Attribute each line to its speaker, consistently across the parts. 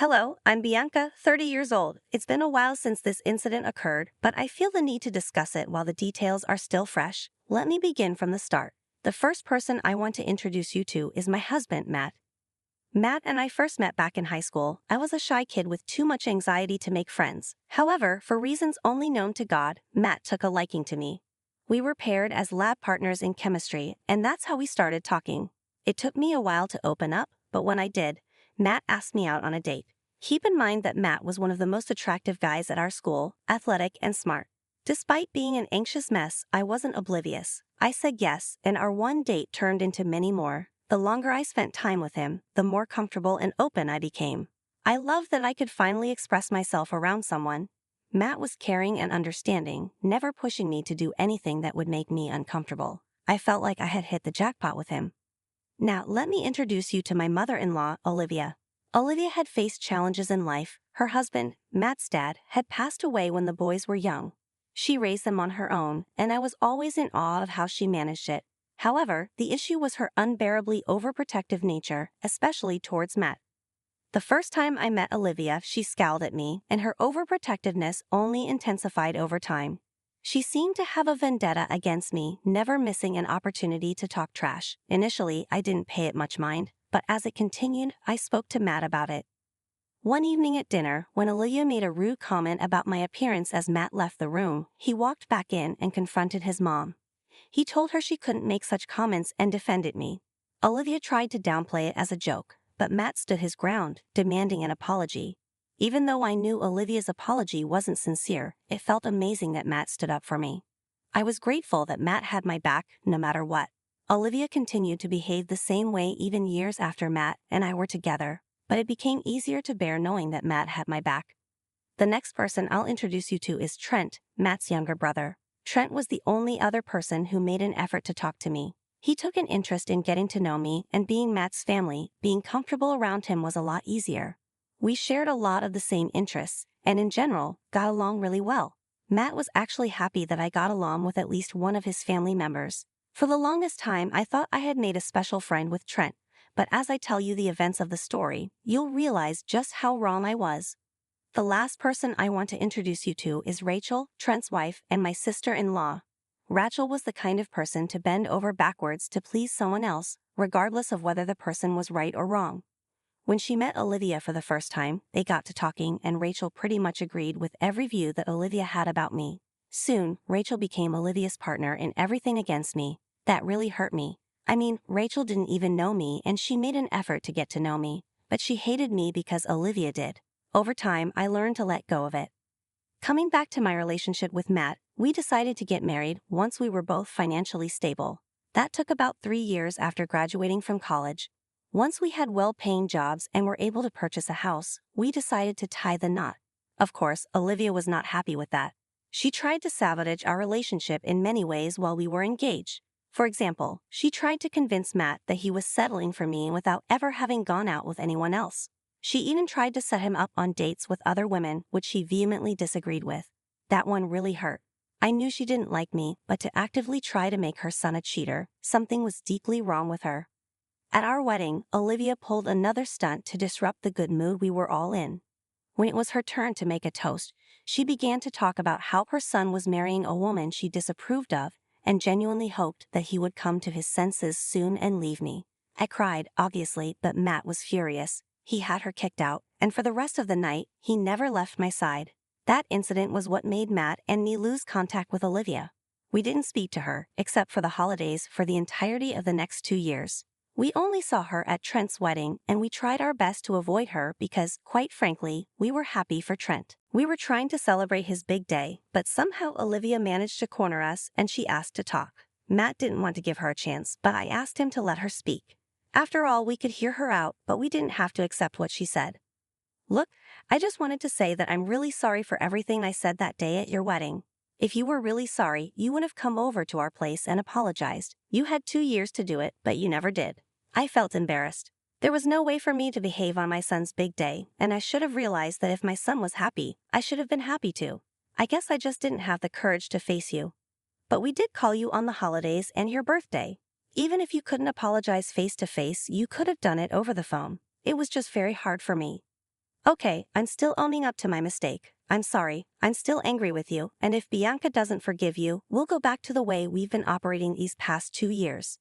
Speaker 1: Hello, I'm Bianca, 30 years old. It's been a while since this incident occurred, but I feel the need to discuss it while the details are still fresh. Let me begin from the start. The first person I want to introduce you to is my husband, Matt. Matt and I first met back in high school. I was a shy kid with too much anxiety to make friends. However, for reasons only known to God, Matt took a liking to me. We were paired as lab partners in chemistry, and that's how we started talking. It took me a while to open up, but when I did, Matt asked me out on a date. Keep in mind that Matt was one of the most attractive guys at our school, athletic and smart. Despite being an anxious mess, I wasn't oblivious. I said yes, and our one date turned into many more. The longer I spent time with him, the more comfortable and open I became. I loved that I could finally express myself around someone. Matt was caring and understanding, never pushing me to do anything that would make me uncomfortable. I felt like I had hit the jackpot with him. Now, let me introduce you to my mother-in-law, Olivia. Olivia had faced challenges in life. Her husband, Matt's dad, had passed away when the boys were young. She raised them on her own, and I was always in awe of how she managed it. However, the issue was her unbearably overprotective nature, especially towards Matt. The first time I met Olivia, she scowled at me, and her overprotectiveness only intensified over time. She seemed to have a vendetta against me, never missing an opportunity to talk trash. Initially, I didn't pay it much mind, but as it continued, I spoke to Matt about it. One evening at dinner, when Olivia made a rude comment about my appearance as Matt left the room, he walked back in and confronted his mom. He told her she couldn't make such comments and defended me. Olivia tried to downplay it as a joke, but Matt stood his ground, demanding an apology. Even though I knew Olivia's apology wasn't sincere, it felt amazing that Matt stood up for me. I was grateful that Matt had my back, no matter what. Olivia continued to behave the same way even years after Matt and I were together, but it became easier to bear knowing that Matt had my back. The next person I'll introduce you to is Trent, Matt's younger brother. Trent was the only other person who made an effort to talk to me. He took an interest in getting to know me, and being Matt's family, being comfortable around him was a lot easier. We shared a lot of the same interests, and in general, got along really well. Matt was actually happy that I got along with at least one of his family members. For the longest time, I thought I had made a special friend with Trent, but as I tell you the events of the story, you'll realize just how wrong I was. The last person I want to introduce you to is Rachel, Trent's wife, and my sister-in-law. Rachel was the kind of person to bend over backwards to please someone else, regardless of whether the person was right or wrong. When she met Olivia for the first time, they got to talking, and Rachel pretty much agreed with every view that Olivia had about me. Soon, Rachel became Olivia's partner in everything against me. That really hurt me. I mean, Rachel didn't even know me, and she made an effort to get to know me, but she hated me because Olivia did. Over time, I learned to let go of it. Coming back to my relationship with Matt, we decided to get married once we were both financially stable. That took about 3 years after graduating from college. Once we had well-paying jobs and were able to purchase a house, we decided to tie the knot. Of course, Olivia was not happy with that. She tried to sabotage our relationship in many ways while we were engaged. For example, she tried to convince Matt that he was settling for me without ever having gone out with anyone else. She even tried to set him up on dates with other women, which he vehemently disagreed with. That one really hurt. I knew she didn't like me, but to actively try to make her son a cheater, something was deeply wrong with her. At our wedding, Olivia pulled another stunt to disrupt the good mood we were all in. When it was her turn to make a toast, she began to talk about how her son was marrying a woman she disapproved of and genuinely hoped that he would come to his senses soon and leave me. I cried, obviously, but Matt was furious. He had her kicked out, and for the rest of the night, he never left my side. That incident was what made Matt and me lose contact with Olivia. We didn't speak to her, except for the holidays, for the entirety of the next 2 years. We only saw her at Trent's wedding, and we tried our best to avoid her because, quite frankly, we were happy for Trent. We were trying to celebrate his big day, but somehow Olivia managed to corner us and she asked to talk. Matt didn't want to give her a chance, but I asked him to let her speak. After all, we could hear her out, but we didn't have to accept what she said. Look, I just wanted to say that I'm really sorry for everything I said that day at your wedding. If you were really sorry, you would have come over to our place and apologized. You had 2 years to do it, but you never did. I felt embarrassed. There was no way for me to behave on my son's big day, and I should have realized that if my son was happy, I should have been happy too. I guess I just didn't have the courage to face you. But we did call you on the holidays and your birthday. Even if you couldn't apologize face to face, you could have done it over the phone. It was just very hard for me. Okay, I'm still owning up to my mistake. I'm sorry, I'm still angry with you, and if Bianca doesn't forgive you, we'll go back to the way we've been operating these past 2 years.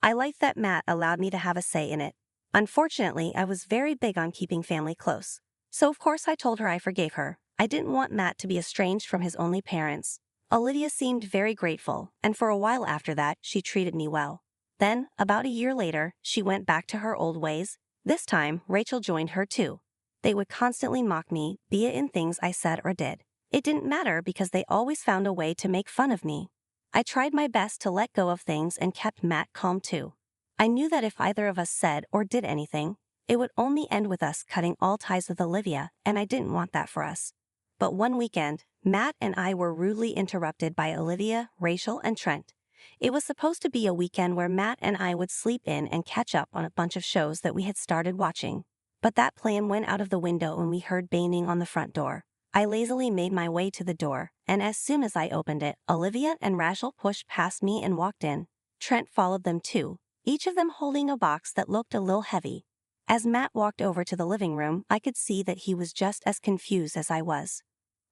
Speaker 1: I liked that Matt allowed me to have a say in it. Unfortunately, I was very big on keeping family close. So of course I told her I forgave her. I didn't want Matt to be estranged from his only parents. Olivia seemed very grateful, and for a while after that, she treated me well. Then, about a year later, she went back to her old ways. This time, Rachel joined her too. They would constantly mock me, be it in things I said or did. It didn't matter because they always found a way to make fun of me. I tried my best to let go of things and kept Matt calm too. I knew that if either of us said or did anything, it would only end with us cutting all ties with Olivia, and I didn't want that for us. But one weekend, Matt and I were rudely interrupted by Olivia, Rachel, and Trent. It was supposed to be a weekend where Matt and I would sleep in and catch up on a bunch of shows that we had started watching. But that plan went out of the window when we heard banging on the front door. I lazily made my way to the door, and as soon as I opened it, Olivia and Rachel pushed past me and walked in. Trent followed them too, each of them holding a box that looked a little heavy. As Matt walked over to the living room, I could see that he was just as confused as I was.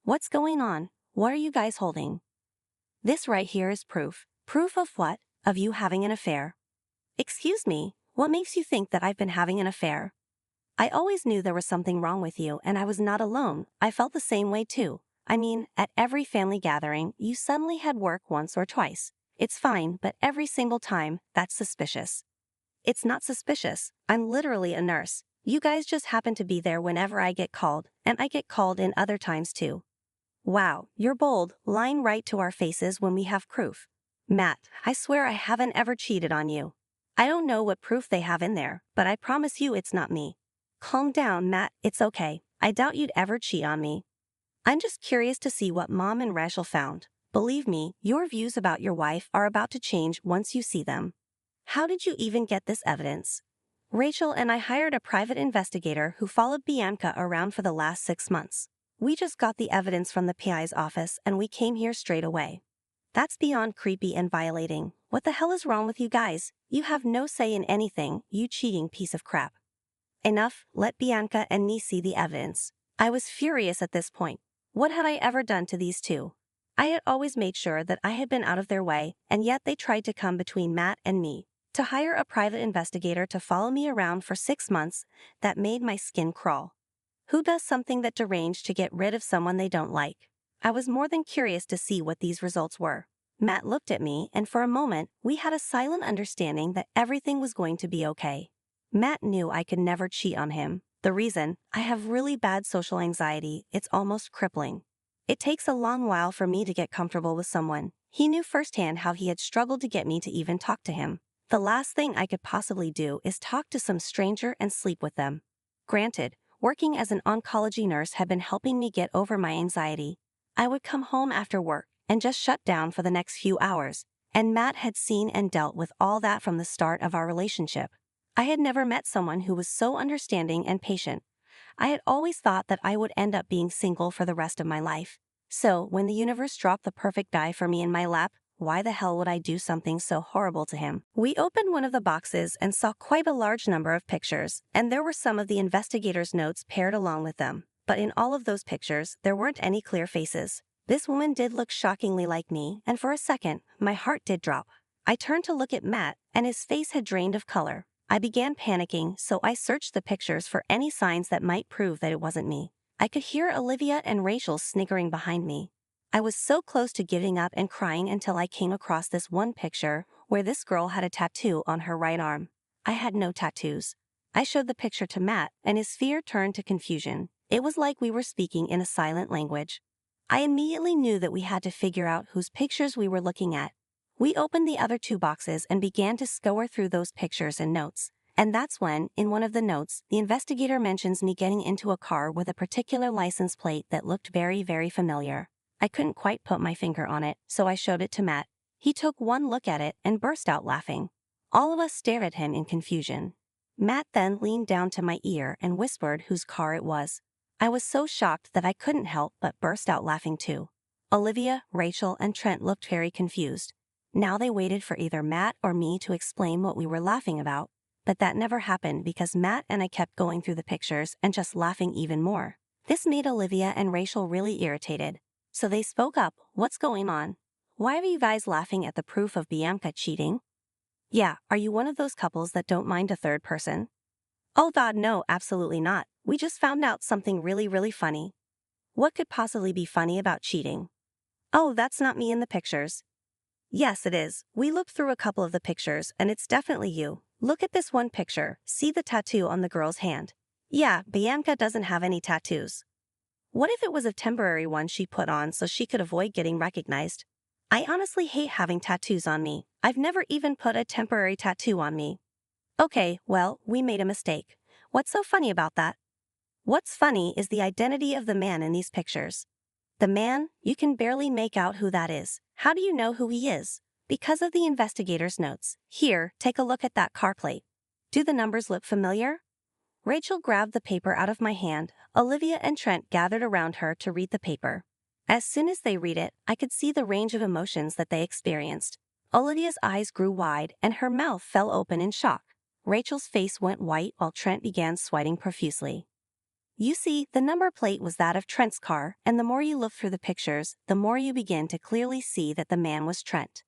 Speaker 1: What's going on? What are you guys holding? This right here is proof. Proof of what? Of you having an affair. Excuse me, what makes you think that I've been having an affair? I always knew there was something wrong with you, and I was not alone. I felt the same way too. I mean, at every family gathering, you suddenly had work once or twice. It's fine, but every single time, that's suspicious. It's not suspicious. I'm literally a nurse. You guys just happen to be there whenever I get called, and I get called in other times too. Wow, you're bold, lying right to our faces when we have proof. Matt, I swear I haven't ever cheated on you. I don't know what proof they have in there, but I promise you it's not me. Calm down, Matt, it's okay. I doubt you'd ever cheat on me. I'm just curious to see what Mom and Rachel found. Believe me, your views about your wife are about to change once you see them. How did you even get this evidence? Rachel and I hired a private investigator who followed Bianca around for the last 6 months. We just got the evidence from the PI's office and we came here straight away. That's beyond creepy and violating. What the hell is wrong with you guys? You have no say in anything, you cheating piece of crap. Enough, let Bianca and me see the evidence. I was furious at this point. What had I ever done to these two? I had always made sure that I had been out of their way, and yet they tried to come between Matt and me. To hire a private investigator to follow me around for 6 months, that made my skin crawl. Who does something that deranged to get rid of someone they don't like? I was more than curious to see what these results were. Matt looked at me, and for a moment, we had a silent understanding that everything was going to be okay. Matt knew I could never cheat on him. The reason? I have really bad social anxiety. It's almost crippling. It takes a long while for me to get comfortable with someone. He knew firsthand how he had struggled to get me to even talk to him. The last thing I could possibly do is talk to some stranger and sleep with them. Granted, working as an oncology nurse had been helping me get over my anxiety. I would come home after work and just shut down for the next few hours, and Matt had seen and dealt with all that from the start of our relationship. I had never met someone who was so understanding and patient. I had always thought that I would end up being single for the rest of my life. So, when the universe dropped the perfect guy for me in my lap, why the hell would I do something so horrible to him? We opened one of the boxes and saw quite a large number of pictures, and there were some of the investigator's notes paired along with them. But in all of those pictures, there weren't any clear faces. This woman did look shockingly like me, and for a second, my heart did drop. I turned to look at Matt, and his face had drained of color. I began panicking, so I searched the pictures for any signs that might prove that it wasn't me. I could hear Olivia and Rachel sniggering behind me. I was so close to giving up and crying until I came across this one picture where this girl had a tattoo on her right arm. I had no tattoos. I showed the picture to Matt, and his fear turned to confusion. It was like we were speaking in a silent language. I immediately knew that we had to figure out whose pictures we were looking at. We opened the other 2 boxes and began to scour through those pictures and notes. And that's when, in one of the notes, the investigator mentions me getting into a car with a particular license plate that looked very, very familiar. I couldn't quite put my finger on it, so I showed it to Matt. He took one look at it and burst out laughing. All of us stared at him in confusion. Matt then leaned down to my ear and whispered whose car it was. I was so shocked that I couldn't help but burst out laughing too. Olivia, Rachel, and Trent looked very confused. Now they waited for either Matt or me to explain what we were laughing about. but that never happened because Matt and I kept going through the pictures and just laughing even more. This made Olivia and Rachel really irritated. So they spoke up, "What's going on? Why are you guys laughing at the proof of Bianca cheating? Yeah, are you one of those couples that don't mind a third person?" "Oh God, no, absolutely not. We just found out something really funny." "What could possibly be funny about cheating?" "Oh, that's not me in the pictures." "Yes, it is. We looked through a couple of the pictures and it's definitely you. Look at this one picture. See the tattoo on the girl's hand?" "Yeah, Bianca doesn't have any tattoos." "What if it was a temporary one she put on so she could avoid getting recognized?" "I honestly hate having tattoos on me. I've never even put a temporary tattoo on me." "Okay, well, we made a mistake. What's so funny about that?" "What's funny is the identity of the man in these pictures." "The man? You can barely make out who that is. How do you know who he is?" "Because of the investigator's notes. Here, take a look at that car plate. Do the numbers look familiar?" Rachel grabbed the paper out of my hand. Olivia and Trent gathered around her to read the paper. As soon as they read it, I could see the range of emotions that they experienced. Olivia's eyes grew wide and her mouth fell open in shock. Rachel's face went white while Trent began sweating profusely. You see, the number plate was that of Trent's car, and the more you look through the pictures, the more you begin to clearly see that the man was Trent.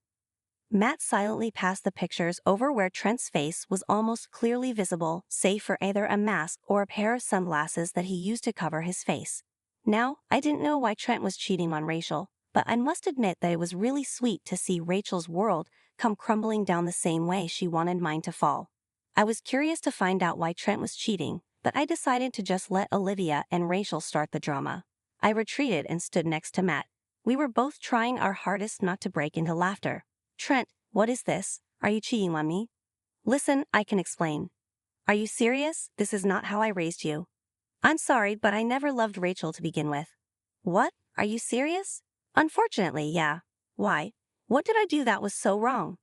Speaker 1: Matt silently passed the pictures over where Trent's face was almost clearly visible, save for either a mask or a pair of sunglasses that he used to cover his face. Now, I didn't know why Trent was cheating on Rachel, but I must admit that it was really sweet to see Rachel's world come crumbling down the same way she wanted mine to fall. I was curious to find out why Trent was cheating, but I decided to just let Olivia and Rachel start the drama. I retreated and stood next to Matt. We were both trying our hardest not to break into laughter. "Trent, what is this? Are you cheating on me?" "Listen, I can explain." "Are you serious? This is not how I raised you." "I'm sorry, but I never loved Rachel to begin with." "What? Are you serious?" "Unfortunately, yeah." "Why? What did I do that was so wrong?"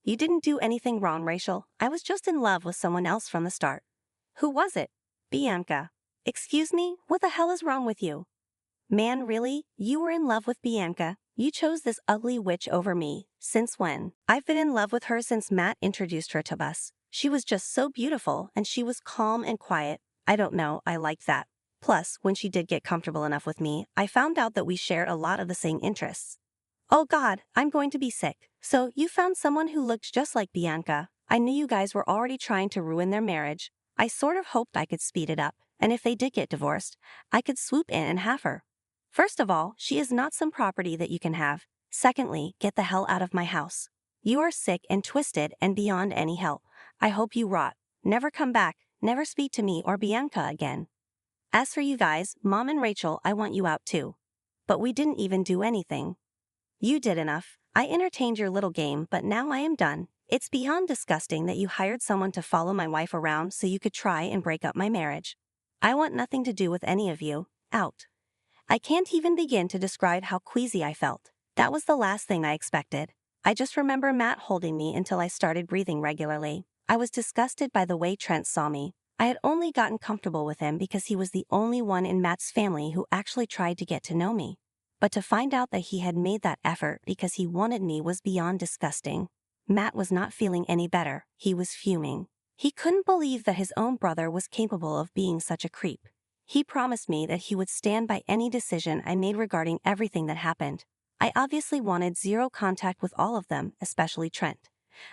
Speaker 1: "You didn't do anything wrong, Rachel. I was just in love with someone else from the start." "Who was it?" "Bianca." "Excuse me? What the hell is wrong with you?" "Man, really? You were in love with Bianca? You chose this ugly witch over me. Since when?" "I've been in love with her since Matt introduced her to us. She was just so beautiful and she was calm and quiet. I don't know, I liked that. Plus, when she did get comfortable enough with me, I found out that we shared a lot of the same interests." "Oh God, I'm going to be sick. So you found someone who looked just like Bianca. I knew you guys were already trying to ruin their marriage. I sort of hoped I could speed it up, and if they did get divorced, I could swoop in and have her. First of all, she is not some property that you can have. Secondly, get the hell out of my house. You are sick and twisted and beyond any help. I hope you rot. Never come back, never speak to me or Bianca again. As for you guys, Mom and Rachel, I want you out too." "But we didn't even do anything." "You did enough. I entertained your little game, but now I am done. It's beyond disgusting that you hired someone to follow my wife around so you could try and break up my marriage. I want nothing to do with any of you. Out." I can't even begin to describe how queasy I felt. That was the last thing I expected. I just remember Matt holding me until I started breathing regularly. I was disgusted by the way Trent saw me. I had only gotten comfortable with him because he was the only one in Matt's family who actually tried to get to know me. But to find out that he had made that effort because he wanted me was beyond disgusting. Matt was not feeling any better. He was fuming. He couldn't believe that his own brother was capable of being such a creep. He promised me that he would stand by any decision I made regarding everything that happened. I obviously wanted zero contact with all of them, especially Trent.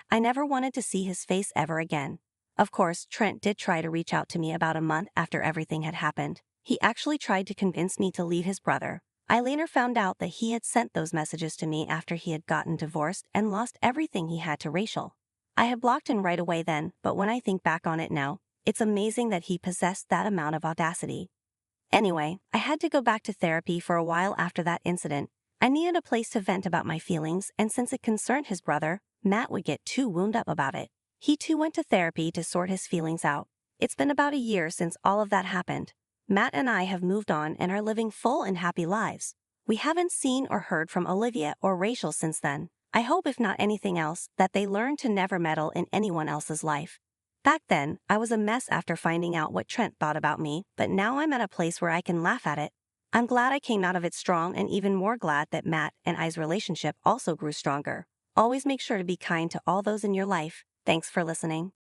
Speaker 1: I never wanted to see his face ever again. Of course, Trent did try to reach out to me about a month after everything had happened. He actually tried to convince me to leave his brother. I later found out that he had sent those messages to me after he had gotten divorced and lost everything he had to Rachel. I had blocked him right away then, but when I think back on it now, it's amazing that he possessed that amount of audacity. Anyway, I had to go back to therapy for a while after that incident. I needed a place to vent about my feelings, and since it concerned his brother, Matt would get too wound up about it. He too went to therapy to sort his feelings out. It's been about a year since all of that happened. Matt and I have moved on and are living full and happy lives. We haven't seen or heard from Olivia or Rachel since then. I hope, if not anything else, that they learn to never meddle in anyone else's life. Back then, I was a mess after finding out what Trent thought about me, but now I'm at a place where I can laugh at it. I'm glad I came out of it strong and even more glad that Matt and I's relationship also grew stronger. Always make sure to be kind to all those in your life. Thanks for listening.